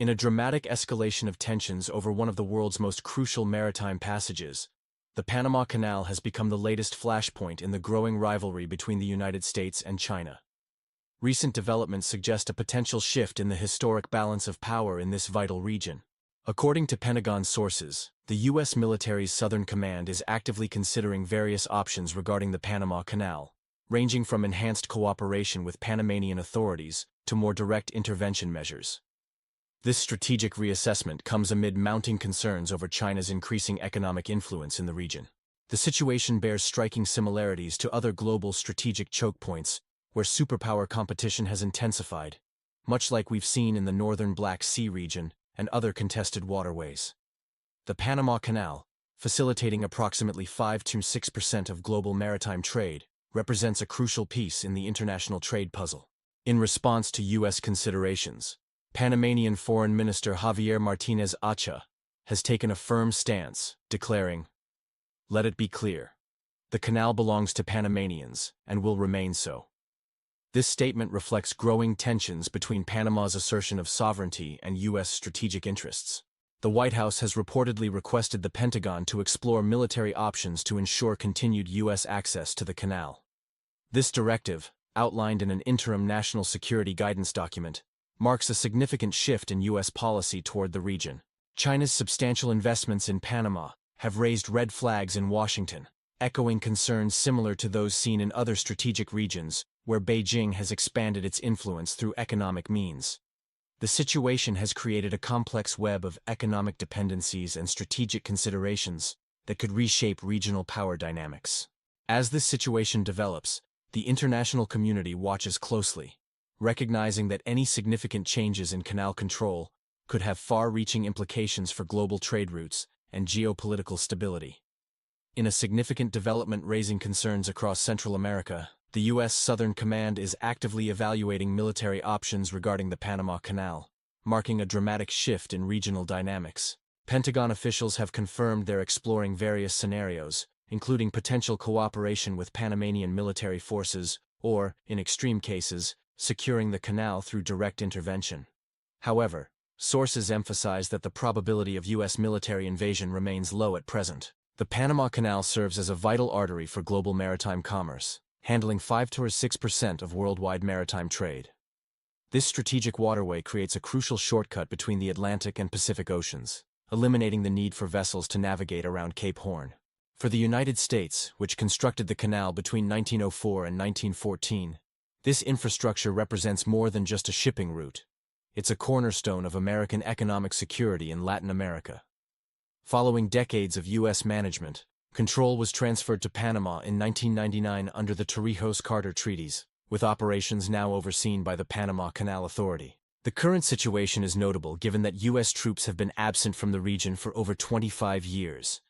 In a dramatic escalation of tensions over one of the world's most crucial maritime passages, the Panama Canal has become the latest flashpoint in the growing rivalry between the United States and China. Recent developments suggest a potential shift in the historic balance of power in this vital region. According to Pentagon sources, the U.S. military's Southern Command is actively considering various options regarding the Panama Canal, ranging from enhanced cooperation with Panamanian authorities to more direct intervention measures. This strategic reassessment comes amid mounting concerns over China's increasing economic influence in the region. The situation bears striking similarities to other global strategic choke points where superpower competition has intensified, much like we've seen in the northern Black Sea region and other contested waterways. The Panama Canal, facilitating approximately 5 to 6% of global maritime trade, represents a crucial piece in the international trade puzzle. In response to U.S. considerations, Panamanian Foreign Minister Javier Martinez Acha has taken a firm stance, declaring, "Let it be clear, the canal belongs to Panamanians and will remain so." This statement reflects growing tensions between Panama's assertion of sovereignty and U.S. strategic interests. The White House has reportedly requested the Pentagon to explore military options to ensure continued U.S. access to the canal. This directive, outlined in an interim national security guidance document, marks a significant shift in U.S. policy toward the region. China's substantial investments in Panama have raised red flags in Washington, echoing concerns similar to those seen in other strategic regions where Beijing has expanded its influence through economic means. The situation has created a complex web of economic dependencies and strategic considerations that could reshape regional power dynamics. As this situation develops, the international community watches closely, recognizing that any significant changes in canal control could have far-reaching implications for global trade routes and geopolitical stability. In a significant development raising concerns across Central America, the U.S. Southern Command is actively evaluating military options regarding the Panama Canal, marking a dramatic shift in regional dynamics. Pentagon officials have confirmed they're exploring various scenarios, including potential cooperation with Panamanian military forces or, in extreme cases, securing the canal through direct intervention. However, sources emphasize that the probability of U.S. military invasion remains low at present. The Panama Canal serves as a vital artery for global maritime commerce, handling 5 to 6% of worldwide maritime trade. This strategic waterway creates a crucial shortcut between the Atlantic and Pacific Oceans, eliminating the need for vessels to navigate around Cape Horn. For the United States, which constructed the canal between 1904 and 1914, this infrastructure represents more than just a shipping route. It's a cornerstone of American economic security in Latin America. Following decades of U.S. management, control was transferred to Panama in 1999 under the Torrijos-Carter treaties, with operations now overseen by the Panama Canal Authority. The current situation is notable given that U.S. troops have been absent from the region for over 25 years.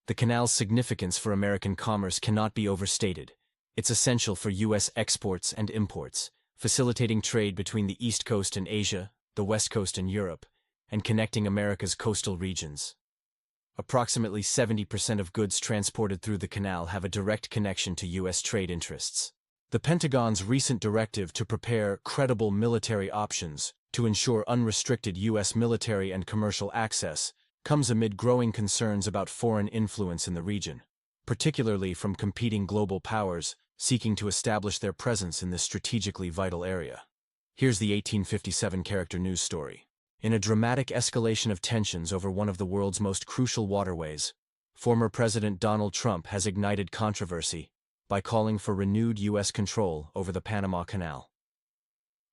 The canal's significance for American commerce cannot be overstated. It's essential for U.S. exports and imports, facilitating trade between the East Coast and Asia, the West Coast and Europe, and connecting America's coastal regions. Approximately 70% of goods transported through the canal have a direct connection to U.S. trade interests. The Pentagon's recent directive to prepare credible military options to ensure unrestricted U.S. military and commercial access comes amid growing concerns about foreign influence in the region, particularly from competing global powers seeking to establish their presence in this strategically vital area. Here's the 1857 character news story. In a dramatic escalation of tensions over one of the world's most crucial waterways, former President Donald Trump has ignited controversy by calling for renewed U.S. control over the Panama Canal.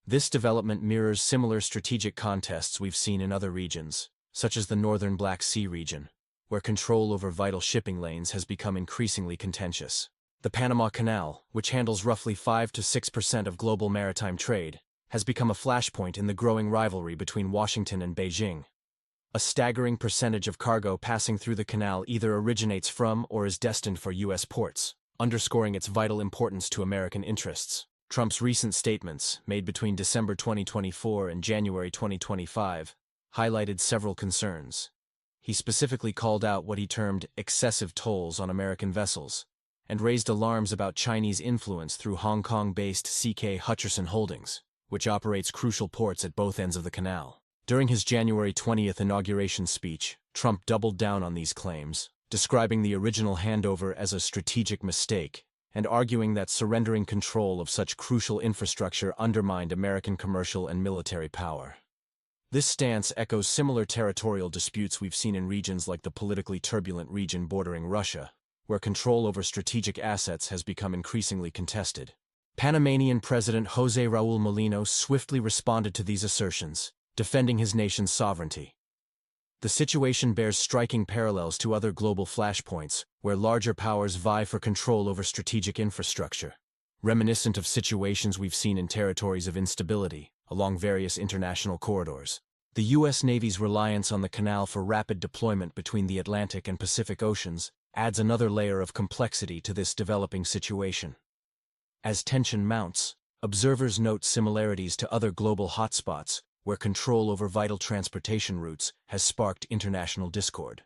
This development mirrors similar strategic contests we've seen in other regions, such as the northern Black Sea region, where control over vital shipping lanes has become increasingly contentious. The Panama Canal, which handles roughly 5 to 6% of global maritime trade, has become a flashpoint in the growing rivalry between Washington and Beijing. A staggering percentage of cargo passing through the canal either originates from or is destined for U.S. ports, underscoring its vital importance to American interests. Trump's recent statements, made between December 2024 and January 2025, highlighted several concerns. He specifically called out what he termed excessive tolls on American vessels, and raised alarms about Chinese influence through Hong Kong-based CK Hutcherson Holdings, which operates crucial ports at both ends of the canal. During his January 20th inauguration speech, Trump doubled down on these claims, describing the original handover as a strategic mistake and arguing that surrendering control of such crucial infrastructure undermined American commercial and military power. This stance echoes similar territorial disputes we've seen in regions like the politically turbulent region bordering Russia, where control over strategic assets has become increasingly contested. Panamanian President José Raúl Mulino swiftly responded to these assertions, defending his nation's sovereignty. The situation bears striking parallels to other global flashpoints, where larger powers vie for control over strategic infrastructure, reminiscent of situations we've seen in territories of instability along various international corridors. The U.S. Navy's reliance on the canal for rapid deployment between the Atlantic and Pacific Oceans adds another layer of complexity to this developing situation. As tension mounts, observers note similarities to other global hotspots, where control over vital transportation routes has sparked international discord.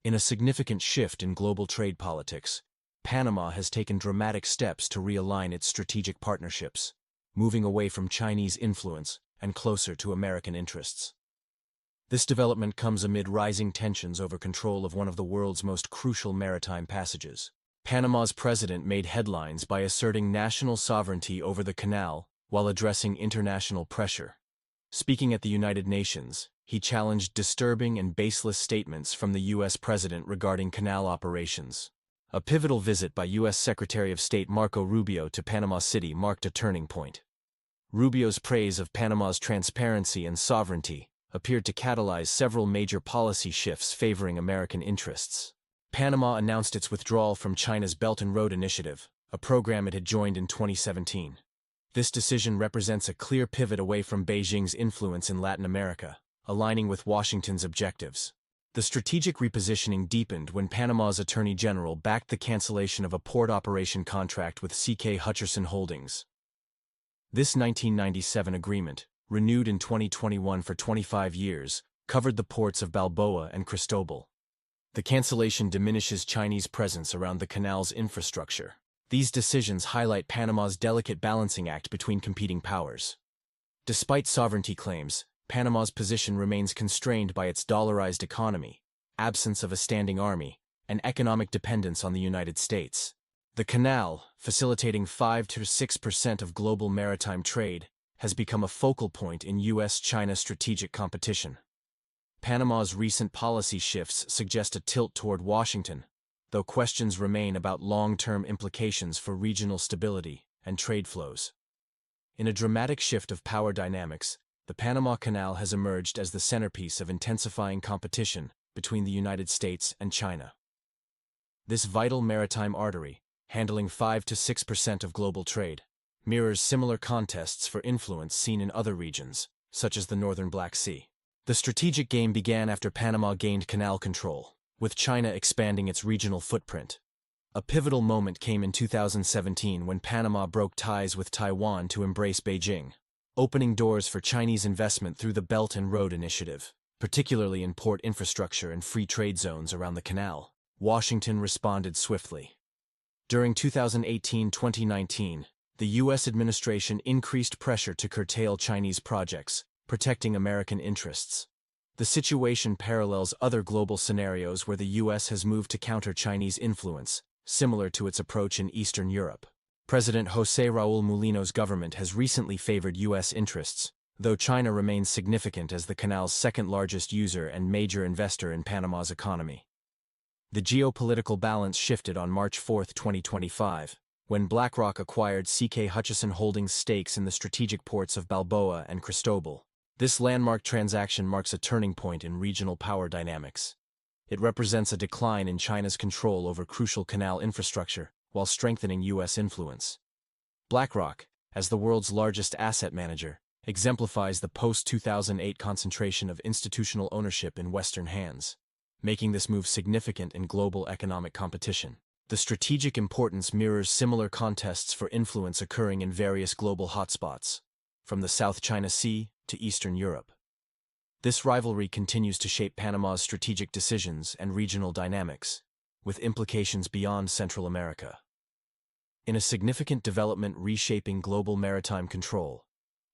In a significant shift in global trade politics, Panama has taken dramatic steps to realign its strategic partnerships, moving away from Chinese influence and closer to American interests. This development comes amid rising tensions over control of one of the world's most crucial maritime passages. Panama's president made headlines by asserting national sovereignty over the canal while addressing international pressure. Speaking at the United Nations, he challenged disturbing and baseless statements from the U.S. president regarding canal operations. A pivotal visit by U.S. Secretary of State Marco Rubio to Panama City marked a turning point. Rubio's praise of Panama's transparency and sovereignty appeared to catalyze several major policy shifts favoring American interests. Panama announced its withdrawal from China's Belt and Road Initiative, a program it had joined in 2017. This decision represents a clear pivot away from Beijing's influence in Latin America, aligning with Washington's objectives. The strategic repositioning deepened when Panama's Attorney General backed the cancellation of a port operation contract with C.K. Hutcherson Holdings. This 1997 agreement, renewed in 2021 for 25 years, covered the ports of Balboa and Cristobal. The cancellation diminishes Chinese presence around the canal's infrastructure. These decisions highlight Panama's delicate balancing act between competing powers. Despite sovereignty claims, Panama's position remains constrained by its dollarized economy, absence of a standing army, and economic dependence on the United States. The canal, facilitating 5 to 6% of global maritime trade, has become a focal point in U.S.-China strategic competition. Panama's recent policy shifts suggest a tilt toward Washington, though questions remain about long-term implications for regional stability and trade flows. In a dramatic shift of power dynamics, the Panama Canal has emerged as the centerpiece of intensifying competition between the United States and China. This vital maritime artery, handling 5 to 6% of global trade, mirrors similar contests for influence seen in other regions, such as the northern Black Sea. The strategic game began after Panama gained canal control, with China expanding its regional footprint. A pivotal moment came in 2017 when Panama broke ties with Taiwan to embrace Beijing, opening doors for Chinese investment through the Belt and Road Initiative, particularly in port infrastructure and free trade zones around the canal. Washington responded swiftly. During 2018-2019, the U.S. administration increased pressure to curtail Chinese projects, protecting American interests. The situation parallels other global scenarios where the U.S. has moved to counter Chinese influence, similar to its approach in Eastern Europe. President José Raúl Mulino's government has recently favored U.S. interests, though China remains significant as the canal's second-largest user and major investor in Panama's economy. The geopolitical balance shifted on March 4, 2025, when BlackRock acquired C.K. Hutcherson Holdings' stakes in the strategic ports of Balboa and Cristobal. This landmark transaction marks a turning point in regional power dynamics. It represents a decline in China's control over crucial canal infrastructure while strengthening U.S. influence. BlackRock, as the world's largest asset manager, exemplifies the post-2008 concentration of institutional ownership in Western hands, making this move significant in global economic competition. The strategic importance mirrors similar contests for influence occurring in various global hotspots, from the South China Sea to Eastern Europe. This rivalry continues to shape Panama's strategic decisions and regional dynamics, with implications beyond Central America. In a significant development reshaping global maritime control,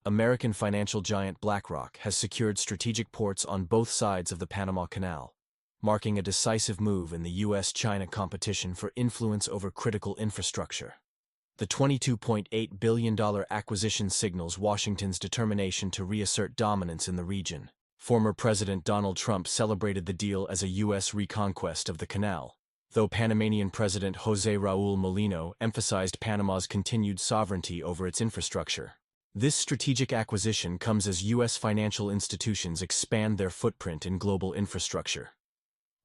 American financial giant BlackRock has secured strategic ports on both sides of the Panama Canal, marking a decisive move in the U.S.-China competition for influence over critical infrastructure. The $22.8 billion acquisition signals Washington's determination to reassert dominance in the region. Former President Donald Trump celebrated the deal as a U.S. reconquest of the canal, though Panamanian President José Raúl Mulino emphasized Panama's continued sovereignty over its infrastructure. This strategic acquisition comes as U.S. financial institutions expand their footprint in global infrastructure.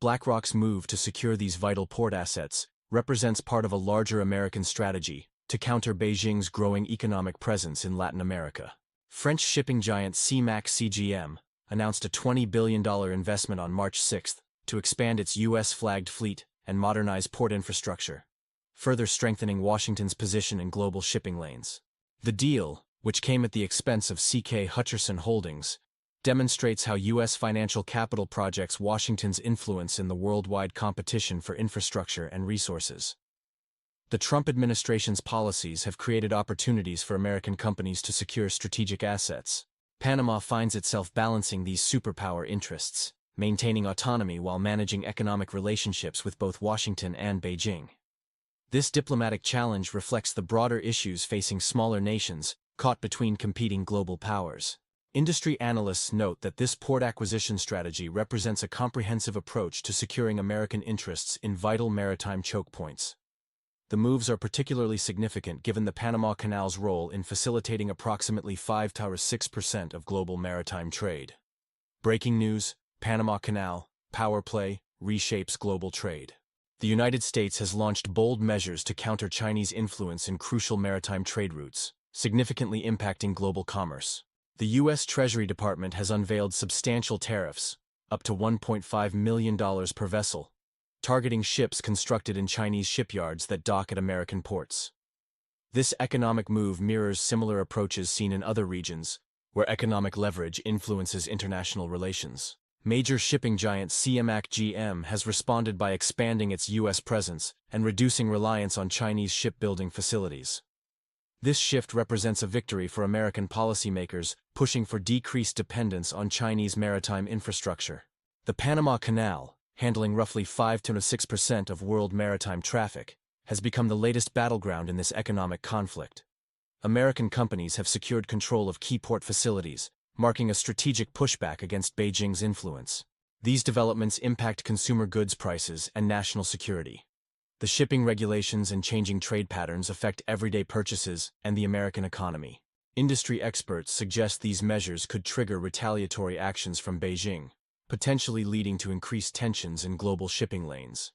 BlackRock's move to secure these vital port assets represents part of a larger American strategy to counter Beijing's growing economic presence in Latin America. French shipping giant CMA-CGM announced a $20 billion investment on March 6 to expand its U.S.-flagged fleet and modernize port infrastructure, further strengthening Washington's position in global shipping lanes. The deal, which came at the expense of CK Hutchison Holdings, demonstrates how U.S. financial capital projects Washington's influence in the worldwide competition for infrastructure and resources. The Trump administration's policies have created opportunities for American companies to secure strategic assets. Panama finds itself balancing these superpower interests, maintaining autonomy while managing economic relationships with both Washington and Beijing. This diplomatic challenge reflects the broader issues facing smaller nations caught between competing global powers. Industry analysts note that this port acquisition strategy represents a comprehensive approach to securing American interests in vital maritime choke points. The moves are particularly significant given the Panama Canal's role in facilitating approximately 5–6% of global maritime trade. Breaking news: Panama Canal, power play, reshapes global trade. The United States has launched bold measures to counter Chinese influence in crucial maritime trade routes, significantly impacting global commerce. The U.S. Treasury Department has unveiled substantial tariffs, up to $1.5 million per vessel, targeting ships constructed in Chinese shipyards that dock at American ports. This economic move mirrors similar approaches seen in other regions, where economic leverage influences international relations. Major shipping giant CMA-CGM has responded by expanding its U.S. presence and reducing reliance on Chinese shipbuilding facilities. This shift represents a victory for American policymakers pushing for decreased dependence on Chinese maritime infrastructure. The Panama Canal, handling roughly 5–6% of world maritime traffic, has become the latest battleground in this economic conflict. American companies have secured control of key port facilities, marking a strategic pushback against Beijing's influence. These developments impact consumer goods prices and national security. The shipping regulations and changing trade patterns affect everyday purchases and the American economy. Industry experts suggest these measures could trigger retaliatory actions from Beijing, potentially leading to increased tensions in global shipping lanes.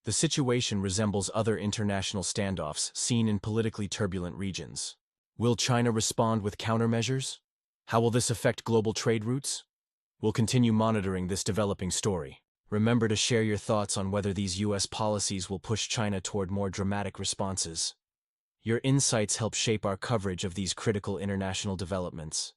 The situation resembles other international standoffs seen in politically turbulent regions. Will China respond with countermeasures? How will this affect global trade routes? We'll continue monitoring this developing story. Remember to share your thoughts on whether these U.S. policies will push China toward more dramatic responses. Your insights help shape our coverage of these critical international developments.